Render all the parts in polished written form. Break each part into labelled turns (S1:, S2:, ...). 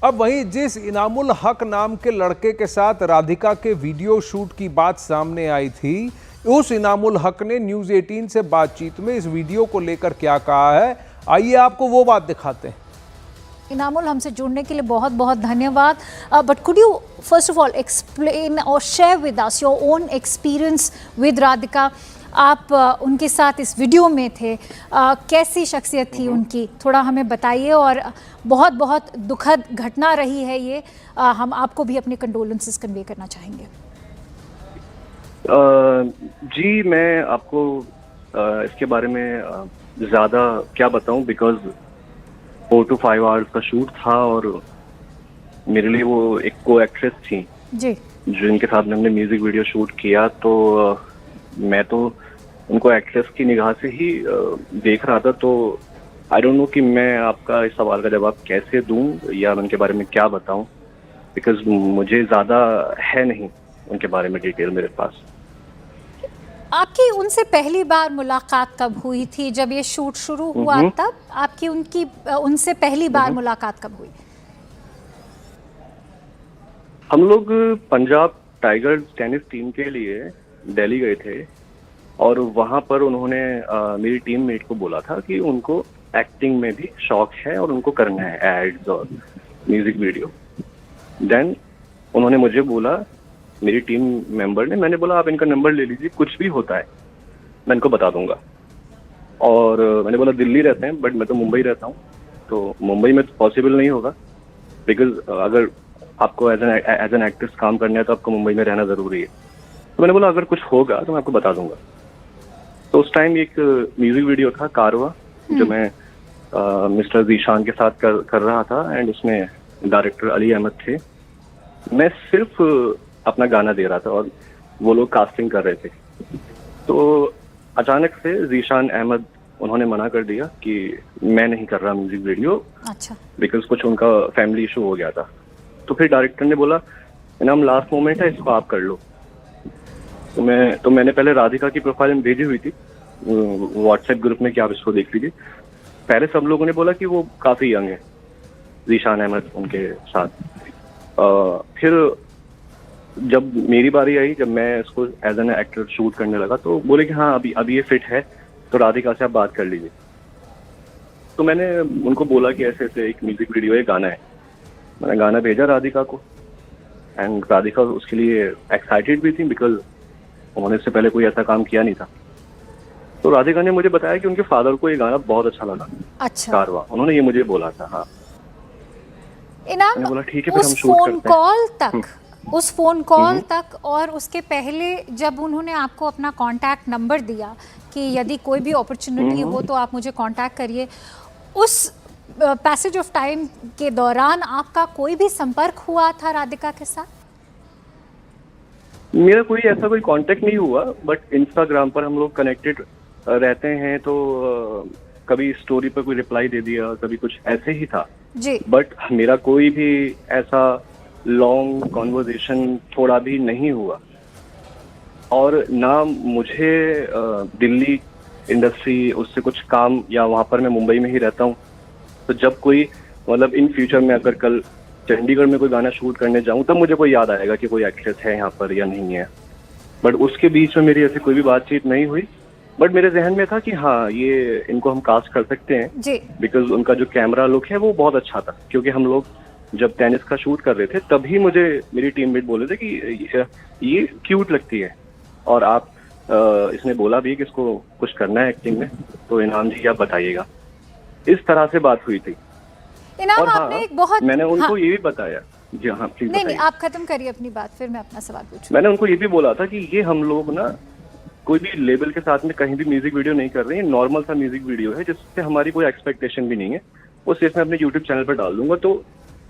S1: अब वहीं जिस इनामुल हक नाम के लड़के के साथ राधिका के वीडियो शूट की बात सामने आई थी, उस इनामुल हक ने न्यूज़ 18 से बातचीत में इस वीडियो को लेकर क्या कहा है, आइए आपको वो बात दिखाते हैं।
S2: इनामुल, हमसे जुड़ने के लिए बहुत बहुत धन्यवाद। But could you first of all explain और share with us your own experience with Radhika. आप उनके साथ इस वीडियो में थे, कैसी शख्सियत थी उनकी, थोड़ा हमें बताइए। और बहुत बहुत दुखद घटना रही है ये, हम आपको भी अपने कंडोलेंसेस कन्वे करना चाहेंगे।
S3: जी, मैं आपको इसके बारे में ज़्यादा क्या बताऊं, बिकॉज 4 to 5 आवर्स का शूट था और मेरे लिए वो एक को एक्ट्रेस थी
S2: जी,
S3: जिनके साथ हमने म्यूजिक वीडियो शूट किया। तो मैं तो उनको एक्ट्रेस की निगाह से ही देख रहा था। तो आई डोंट नो कि मैं आपका इस सवाल का जवाब कैसे दूं या उनके बारे में क्या बताऊं, बिकॉज मुझे ज़्यादा है नहीं उनके बारे में डिटेल मेरे पास।
S2: आपकी उनसे पहली बार मुलाकात कब हुई थी? जब ये शूट शुरू हुआ तब आपकी उनसे पहली बार मुलाकात कब हुई?
S3: हम लोग पंजाब टाइगर्स टेनिस टीम के लिए दिल्ली गए थे और वहां पर उन्होंने मेरी टीम मेट को बोला था कि उनको एक्टिंग में भी शौक है और उनको करना है एड्स और म्यूजिक वीडियो। देन उन्होंने मुझे बोला, मेरी टीम मेंबर ने, मैंने बोला आप इनका नंबर ले लीजिए, कुछ भी होता है मैं इनको बता दूंगा। और मैंने बोला दिल्ली रहते हैं बट मैं तो मुंबई रहता हूँ, तो मुंबई में तो पॉसिबल नहीं होगा, बिकॉज अगर आपको एज एन एक्ट्रेस काम करना है तो आपको मुंबई में रहना ज़रूरी है। तो मैंने बोला अगर कुछ होगा तो मैं आपको बता दूंगा। तो उस टाइम एक म्यूजिक वीडियो था कारवा, जो मैं मिस्टर जीशान के साथ कर रहा था एंड उसमें डायरेक्टर अली अहमद थे। मैं सिर्फ अपना गाना दे रहा था और वो लोग कास्टिंग कर रहे थे। तो अचानक से जीशान अहमद उन्होंने मना कर दिया कि मैं नहीं कर रहा म्यूजिक वीडियो।
S2: अच्छा।
S3: बिकॉज कुछ उनका फैमिली इशू हो गया था। तो फिर डायरेक्टर ने बोला इनाम लास्ट मोमेंट है, इसको आप कर लो। तो मैंने पहले राधिका की प्रोफाइल भेजी हुई थी व्हाट्सएप ग्रुप में कि आप इसको देख लीजिए। पहले सब लोगों ने बोला कि वो काफी यंग है, जीशान अहमद उनके साथ। फिर जब मेरी बारी आई, जब मैं इसको एज एन एक्टर शूट करने लगा, तो बोले कि हाँ अभी ये फिट है तो राधिका से आप बात कर लीजिए। तो मैंने उनको बोला कि ऐसे ऐसे एक म्यूजिक वीडियो है, गाना है। मैंने गाना भेजा राधिका को एंड राधिका उसके लिए एक्साइटेड भी थी, बिकॉज उन्होंने इससे पहले कोई ऐसा काम किया नहीं था। तो राधिका ने मुझे बताया कि उनके फादर को ये गाना बहुत अच्छा लगा।
S2: अच्छा।
S3: कारवा, उन्होंने ये मुझे बोला था। हाँ,
S2: इनाम,
S3: मैंने बोला ठीक है फिर हम
S2: उस
S3: शूट
S2: फोन
S3: करते हैं।
S2: कॉल तक, उस फोन कॉल तक और उसके पहले जब उन्होंने आपको अपना कांटेक्ट नंबर दिया कि यदि कोई भी अपॉर्चुनिटी हो तो आप मुझे कांटेक्ट करिए, उस पैसेज ऑफ टाइम के दौरान आपका कोई भी संपर्क हुआ था राधिका के साथ?
S3: मेरा कोई ऐसा कोई कांटेक्ट नहीं हुआ, बट इंस्टाग्राम पर हम लोग कनेक्टेड रहते हैं। तो कभी स्टोरी पर कोई रिप्लाई दे दिया, कभी कुछ ऐसे ही था
S2: जी।
S3: बट मेरा कोई भी ऐसा लॉन्ग कॉन्वर्जेशन थोड़ा भी नहीं हुआ। और ना मुझे दिल्ली इंडस्ट्री उससे कुछ काम, या वहाँ पर मैं मुंबई में ही रहता हूँ। तो जब कोई मतलब इन फ्यूचर में अगर कल चंडीगढ़ में कोई गाना शूट करने जाऊँ तब मुझे कोई याद आएगा कि कोई एक्ट्रेस है यहाँ पर या नहीं है। बट उसके बीच में मेरी ऐसी कोई भी बातचीत नहीं हुई। बट मेरे जहन में था कि हाँ ये इनको हम कास्ट कर सकते हैं
S2: जी,
S3: बिकॉज उनका जो कैमरा लुक है वो बहुत अच्छा था। क्योंकि हम लोग जब टेनिस का शूट कर रहे थे तभी मुझे मेरी टीममेट बोले थे कि ये क्यूट लगती है और आप इसने बोला भी कि इसको कुछ करना है एक्टिंग में, तो इनाम जी आप बताइएगा। इस तरह से बात हुई थी।
S2: इनाम,
S3: और
S2: आपने एक बहुत,
S3: मैंने उनको
S2: हाँ,
S3: ये भी बताया। जी हाँ प्लीज
S2: नहीं
S3: बताइए।
S2: आप खत्म करिए अपनी बात, फिर मैं अपना सवाल पूछूं।
S3: मैंने उनको ये भी बोला था कि ये हम लोग ना कोई भी लेबल के साथ में कहीं भी म्यूजिक वीडियो नहीं कर रहे हैं, नॉर्मल सा म्यूजिक वीडियो है जिससे हमारी कोई एक्सपेक्टेशन भी नहीं है। वो सिर्फ मैं अपने यूट्यूब चैनल पर डाल दूंगा। तो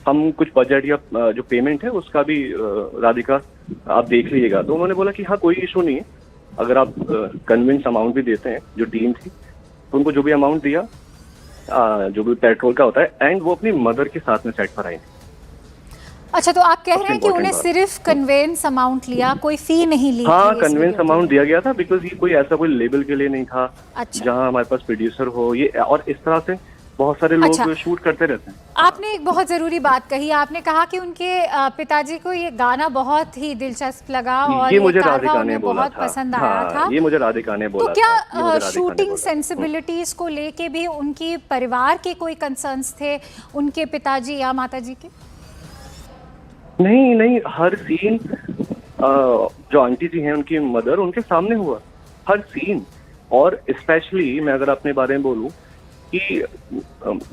S3: हम कुछ बजट या जो पेमेंट है उसका भी राधिका आप देख लीजिएगा। तो उन्होंने बोला कि हाँ कोई इशू नहीं है, अगर आप कन्विंस अमाउंट भी देते हैं। जो टीम थी तो उनको जो भी अमाउंट दिया, जो भी पेट्रोल का होता है, एंड वो अपनी मदर के साथ में सेट पर आई।
S2: अच्छा, तो आप कह रहे हैं कि उन्हें सिर्फ कन्वेंस अमाउंट लिया, कोई फी नहीं ली?
S3: हाँ, कन्वेंस अमाउंट दिया गया था बिकॉज ये कोई ऐसा कोई लेबल के लिए नहीं था।
S2: अच्छा।
S3: जहाँ हमारे पास प्रोड्यूसर हो ये, और इस तरह से बहुत सारे लोग
S2: अच्छा।
S3: शूट करते रहते हैं।
S2: आपने एक बहुत ज़रूरी बात कही, आपने कहा कि उनके पिताजी को ये गाना बहुत ही दिलचस्प लगा और
S3: ये मुझे
S2: कारवां
S3: राधिका ने
S2: उन्हें
S3: बोला
S2: बहुत
S3: था।
S2: पसंद आया
S3: हाँ,
S2: था।
S3: ये मुझे राधिका ने
S2: तो
S3: बोला
S2: क्या
S3: था। ये मुझे राधिका ने
S2: शूटिंग
S3: बोला।
S2: सेंसिबिलिटीज को लेके भी उनकी परिवार के कोई कंसर्न्स थे, उनके पिताजी या माताजी के?
S3: नहीं नहीं, हर सीन जो आंटी जी हैं उनकी मदर, उनके सामने हुआ हर सीन। और स्पेशली मैं अगर अपने बारे में बोलूं कि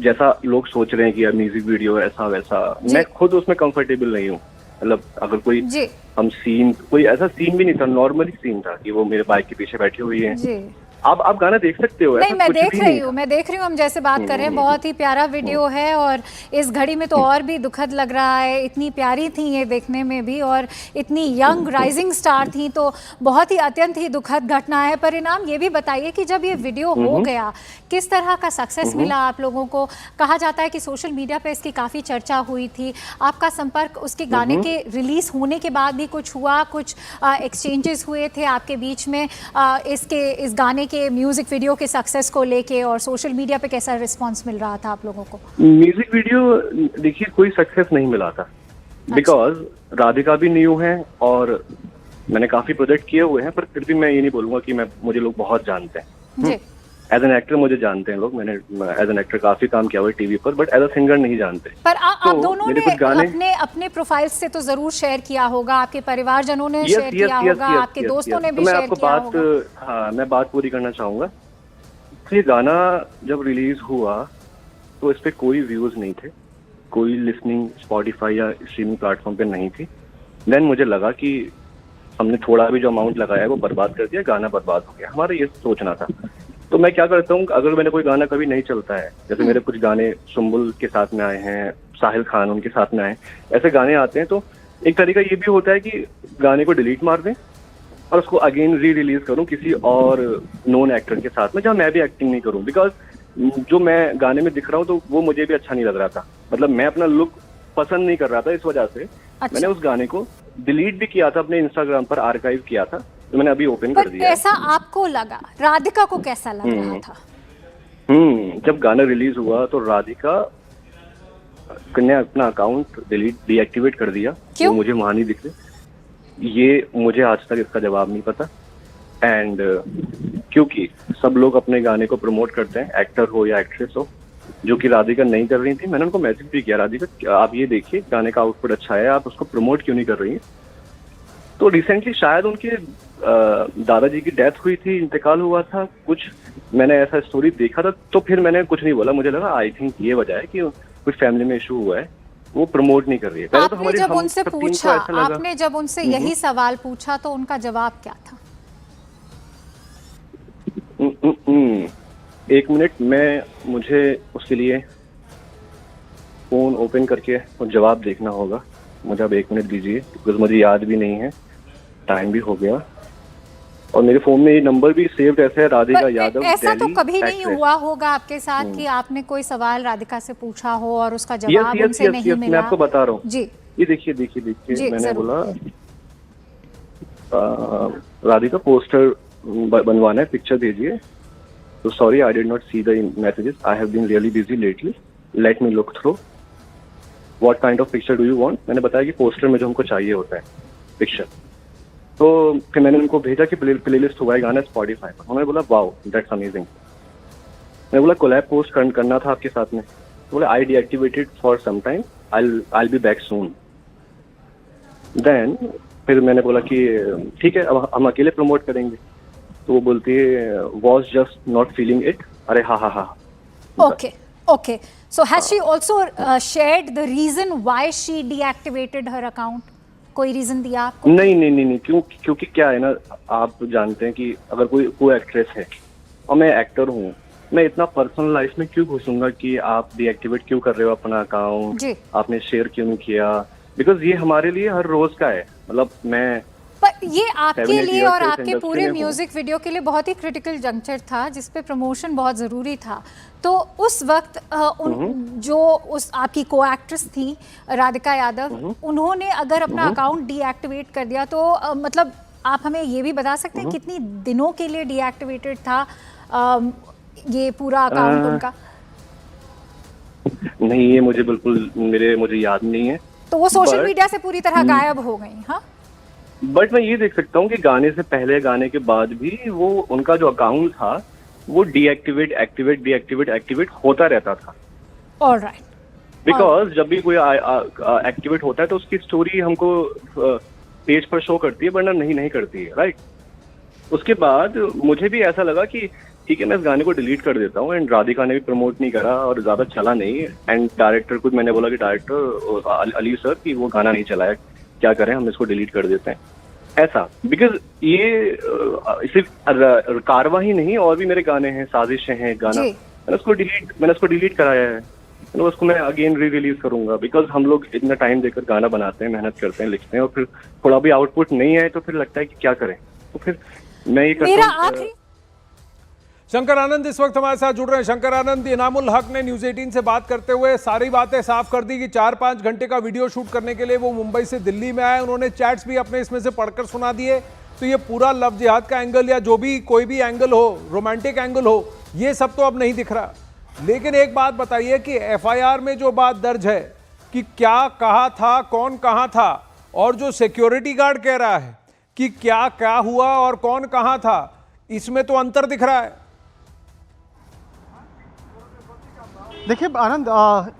S3: जैसा लोग सोच रहे हैं कि यार म्यूजिक वीडियो ऐसा वैसा, मैं खुद उसमें कंफर्टेबल नहीं हूँ। मतलब अगर कोई
S2: जी
S3: हम सीन, कोई ऐसा सीन भी नहीं था, नॉर्मली सीन था कि वो मेरे बाइक के पीछे बैठी हुई है।
S2: जी
S3: आप गाना देख सकते हो,
S2: नहीं,
S3: ऐसा
S2: मैं
S3: कुछ
S2: देख
S3: भी
S2: रही
S3: नहीं
S2: हूँ,
S3: था।
S2: मैं देख रही हूँ, हम जैसे बात कर रहे हैं बहुत ही प्यारा वीडियो है और इस घड़ी में तो और भी दुखद लग रहा है। इतनी प्यारी थी ये देखने में भी और इतनी यंग राइजिंग स्टार थी, तो बहुत ही अत्यंत ही दुखद घटना है। परिणाम ये भी बताइए कि जब ये वीडियो हो गया, किस तरह का सक्सेस मिला आप लोगों को? कहा जाता है कि सोशल मीडिया पे इसकी काफ़ी चर्चा हुई थी। आपका संपर्क उसके गाने के रिलीज होने के बाद भी कुछ हुआ, कुछ एक्सचेंजेस हुए थे आपके बीच में इस गाने के म्यूजिक वीडियो के सक्सेस को लेके, और सोशल मीडिया पे कैसा रिस्पांस मिल रहा था आप लोगों को?
S3: म्यूजिक वीडियो देखिए कोई सक्सेस नहीं मिला था, बिकॉज राधिका भी न्यू है और मैंने काफी प्रोजेक्ट किए हुए हैं, पर फिर भी मैं ये नहीं बोलूंगा कि मुझे लोग बहुत जानते हैं।
S2: जी
S3: एज एन एक्टर मुझे जानते हैं लोग, मैंने एज एन एक्टर काफी काम किया हुआ है टीवी पर, बट एज अ सिंगर नहीं जानते।
S2: पर आप
S3: तो
S2: दोनों
S3: मेरे
S2: ने
S3: कुछ गाने
S2: अपने अपने प्रोफाइल से तो जरूर शेयर किया होगा, आपके परिवारजनों ने शेयर किया होगा, आपके दोस्तों ने भी
S3: तो मैं
S2: शेयर
S3: आपको
S2: किया
S3: बात,
S2: होगा।
S3: हाँ मैं बात पूरी करना चाहूंगा। तो ये गाना जब रिलीज हुआ तो इस पे कोई व्यूज नहीं थे, कोई लिसनिंग स्पॉटिफाई या स्ट्रीमिंग प्लेटफॉर्म पे नहीं थी। देन मुझे लगा कि हमने थोड़ा भी जो अमाउंट लगाया है वो बर्बाद कर दिया, गाना बर्बाद हो गया, हमारा ये सोचना था। तो मैं क्या करता हूँ, अगर मैंने कोई गाना कभी नहीं चलता है, जैसे मेरे कुछ गाने सुम्बुल के साथ में आए हैं, साहिल खान उनके साथ में आए, ऐसे गाने आते हैं, तो एक तरीका ये भी होता है कि गाने को डिलीट मार दें और उसको अगेन री रिलीज करूं किसी और नॉन एक्टर के साथ में, जहां मैं भी एक्टिंग नहीं करूं। बिकॉज जो मैं गाने में दिख रहा हूं तो वो मुझे भी अच्छा नहीं लग रहा था, मतलब मैं अपना लुक पसंद नहीं कर रहा था, इस वजह से मैंने उस गाने को डिलीट भी किया था, अपने इंस्टाग्राम पर आर्काइव किया था, तो मैंने अभी ओपन कर दिया।
S2: ऐसा आपको लगा, राधिका को कैसा लग रहा था?
S3: जब गाना रिलीज हुआ तो राधिका ने अपना अकाउंट डीएक्टिवेट कर दिया।
S2: क्यों?
S3: वो मुझे वहां नहीं दिख रहे, ये मुझे आज तक इसका जवाब नहीं पता। एंड क्योंकि सब लोग अपने गाने को प्रमोट करते हैं, एक्टर हो या एक्ट्रेस हो, जो कि राधिका नहीं कर रही थी। मैंने उनको मैसेज भी किया, राधिका आप ये देखिए गाने का आउटपुट अच्छा है, आप उसको प्रमोट क्यों नहीं कर रही हैं? तो रिसेंटली शायद उनके दादाजी की डेथ हुई थी, इंतकाल हुआ था कुछ, मैंने ऐसा स्टोरी देखा था, तो फिर मैंने कुछ नहीं बोला। मुझे लगा आई थिंक ये वजह है कि कुछ फैमिली में इशू हुआ है, वो प्रमोट नहीं कर रही है। पहले तो
S2: आपने जब उनसे पूछा, आपने जब उनसे यही सवाल पूछा तो उनका जवाब क्या था?
S3: एक मिनट, मुझे उसके लिए फोन ओपन करके और जवाब देखना होगा, मुझे अब 1 मिनट दीजिए, बिकॉज मुझे याद भी नहीं है, टाइम भी हो गया और मेरे फोन में ये नंबर भी सेव्ड ऐसे है, राधिका यादव।
S2: ऐसा तो कभी नहीं हुआ होगा आपके साथ कि आपने कोई सवाल राधिका से पूछा हो और उसका जवाब उनसे नहीं मिला?
S3: मैं आपको बता रहा हूँ
S2: जी,
S3: ये देखिए मैंने बोला राधिका पोस्टर बनवाना है, पिक्चर भेजिए। तो sorry I did not see the messages, I have been really busy lately, let me look through, what kind of picture do you want. मैंने बताया कि पोस्टर में जो हमको चाहिए होता है पिक्चर। तो फिर मैंने उनको भेजा कि प्लेलिस्ट हुआ है गाना स्पॉटिफाई पर। उन्होंने बोला वाओ दैट्स अमेजिंग। मैंने बोला कोलैब पोस्ट करना था आपके साथ में, तो बोला I deactivated for some time, I be back soon. Then फिर मैंने बोला कि ठीक है अब हम अकेले प्रमोट करेंगे। तो वो बोलती है was just not feeling it. अरे हाँ।
S2: Okay. So has she also shared the reason why she deactivated her account? कोई रीजन दिया आपको?
S3: नहीं, क्योंकि क्या है ना, आप जानते हैं कि अगर कोई एक्ट्रेस है और मैं एक्टर हूँ, मैं इतना पर्सनल लाइफ में क्यों घुसूंगा कि आप डीएक्टिवेट क्यों कर रहे हो अपना अकाउंट, आपने शेयर क्यों नहीं किया? बिकॉज ये हमारे लिए हर रोज का है, मतलब मैं
S2: पर ये आपके लिए और आपके पूरे म्यूजिक वीडियो के लिए बहुत ही क्रिटिकल जंक्चर था, जिसपे प्रमोशन बहुत ज़रूरी था। तो उस वक्त आपकी को एक्ट्रेस थी राधिका यादव, उन्होंने अगर अपना अकाउंट डीएक्टिवेट कर दिया तो मतलब आप हमें ये भी बता सकते हैं कितनी दिनों के लिए डीएक्टिवेटेड था ये पूरा अकाउंट उनका?
S3: नहीं, ये मुझे बिल्कुल मुझे याद नहीं है।
S2: तो वो सोशल
S3: But-
S2: मीडिया से पूरी तरह गायब हो गई। हाँ,
S3: बट मैं ये देख सकता हूँ कि गाने से पहले, गाने के बाद भी वो उनका जो अकाउंट था वो डीएक्टिवेट एक्टिवेट होता रहता था।
S2: ऑलराइट।
S3: बिकॉज जब भी कोई एक्टिवेट होता है तो उसकी स्टोरी हमको पेज पर शो करती है, वरना नहीं करती है, राइट। उसके बाद मुझे भी ऐसा लगा कि ठीक है, मैं इस गाने को डिलीट कर देता हूँ। एंड राधिका ने भी प्रमोट नहीं करा और ज्यादा चला नहीं। एंड डायरेक्टर को मैंने बोला कि डायरेक्टर अली सर कि वो गाना नहीं चलाया, क्या करें, हम इसको डिलीट कर देते हैं, ऐसा। बिकॉज ये सिर्फ कारवा ही नहीं, और भी मेरे गाने हैं, साजिशें हैं, गाना
S2: जी।
S3: मैंने उसको डिलीट कराया है। तो उसको मैं अगेन री रिलीज करूंगा, बिकॉज हम लोग इतना टाइम देकर गाना बनाते हैं, मेहनत करते हैं, लिखते हैं, और फिर थोड़ा भी आउटपुट नहीं आए तो फिर लगता है कि क्या करें। तो फिर मैं ये
S2: मेरा
S3: करता हूँ।
S2: आखिरी
S1: शंकर आनंद इस वक्त हमारे साथ जुड़ रहे हैं। शंकर आनंद, इनामुल हक ने न्यूज 18 से बात करते हुए सारी बातें साफ कर दी कि 4-5 घंटे का वीडियो शूट करने के लिए वो मुंबई से दिल्ली में आए। उन्होंने चैट्स भी अपने इसमें से पढ़कर सुना दिए। तो ये पूरा लव जिहाद का एंगल या जो भी कोई भी एंगल हो, रोमांटिक एंगल हो, ये सब तो अब नहीं दिख रहा। लेकिन एक बात बताइए कि एफआईआर में जो बात दर्ज है कि क्या कहा था, कौन कहाँ था, और जो सिक्योरिटी गार्ड कह रहा है कि क्या क्या हुआ और कौन कहाँ था, इसमें तो अंतर दिख रहा है।
S4: देखिए आनंद,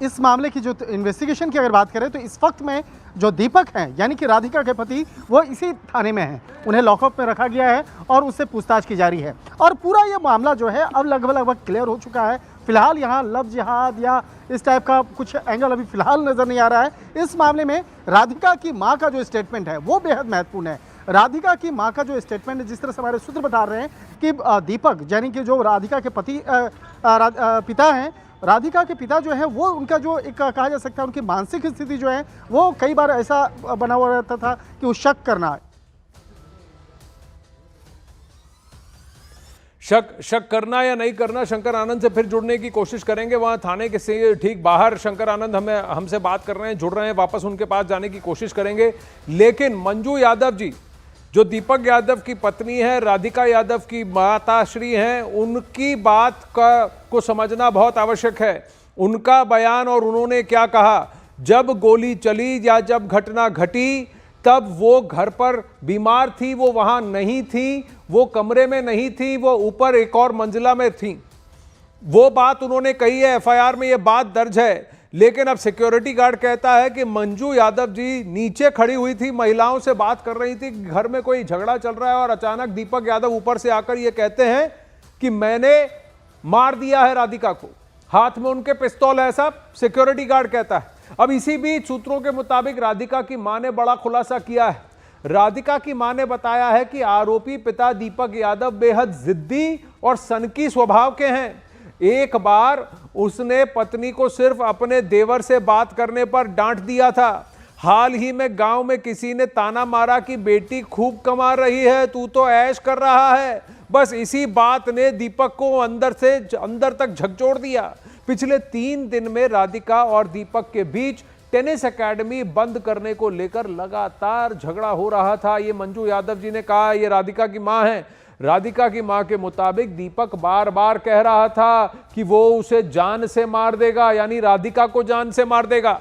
S4: इस मामले की जो इन्वेस्टिगेशन की अगर बात करें तो इस वक्त में जो दीपक हैं यानी कि राधिका के पति, वो इसी थाने में हैं। उन्हें लॉकअप में रखा गया है और उससे पूछताछ की जा रही है। और पूरा ये मामला जो है अब लगभग क्लियर हो चुका है। फिलहाल यहाँ लव जिहाद या इस टाइप का कुछ एंगल अभी फिलहाल नज़र नहीं आ रहा है। इस मामले में राधिका की माँ का जो स्टेटमेंट है वो बेहद महत्वपूर्ण है। राधिका की माँ का जो स्टेटमेंट है, जिस तरह से हमारे सूत्र बता रहे हैं कि दीपक यानी कि जो राधिका के पिता हैं, राधिका के पिता जो है वो उनका जो एक कहा जा सकता है उनकी मानसिक स्थिति जो है वो कई बार ऐसा बना हुआ रहता था कि वो शक करना,
S1: शक करना या नहीं करना। शंकर आनंद से फिर जुड़ने की कोशिश करेंगे। वहां थाने के से ठीक बाहर शंकर आनंद हमसे बात कर रहे हैं, जुड़ रहे हैं, वापस उनके पास जाने की कोशिश करेंगे। लेकिन मंजू यादव जी, जो दीपक यादव की पत्नी है, राधिका यादव की माताश्री हैं, उनकी बात को समझना बहुत आवश्यक है। उनका बयान और उन्होंने क्या कहा। जब गोली चली या जब घटना घटी तब वो घर पर बीमार थी, वो वहां नहीं थी, वो कमरे में नहीं थी, वो ऊपर एक और मंजिला में थी। वो बात उन्होंने कही है, एफआईआर में ये बात दर्ज है। लेकिन अब सिक्योरिटी गार्ड कहता है कि मंजू यादव जी नीचे खड़ी हुई थी, महिलाओं से बात कर रही थी, घर में कोई झगड़ा चल रहा है, और अचानक दीपक यादव ऊपर से आकर ये कहते हैं कि मैंने मार दिया है राधिका को, हाथ में उनके पिस्तौल है, ऐसा सिक्योरिटी गार्ड कहता है। अब इसी बीच सूत्रों के मुताबिक राधिका की मां ने बड़ा खुलासा किया है। राधिका की मां ने बताया है कि आरोपी पिता दीपक यादव बेहद जिद्दी और सनकी स्वभाव के हैं। एक बार उसने पत्नी को सिर्फ अपने देवर से बात करने पर डांट दिया था। हाल ही में गांव में किसी ने ताना मारा कि बेटी खूब कमा रही है, तू तो ऐश कर रहा है। बस इसी बात ने दीपक को अंदर से अंदर तक झकझोर दिया। पिछले 3 दिन में राधिका और दीपक के बीच टेनिस एकेडमी बंद करने को लेकर लगातार झगड़ा हो रहा था। ये मंजू यादव जी ने कहा, ये राधिका की मां है। राधिका की मां के मुताबिक दीपक बार बार कह रहा था कि वो उसे जान से मार देगा, यानी राधिका को जान से मार देगा।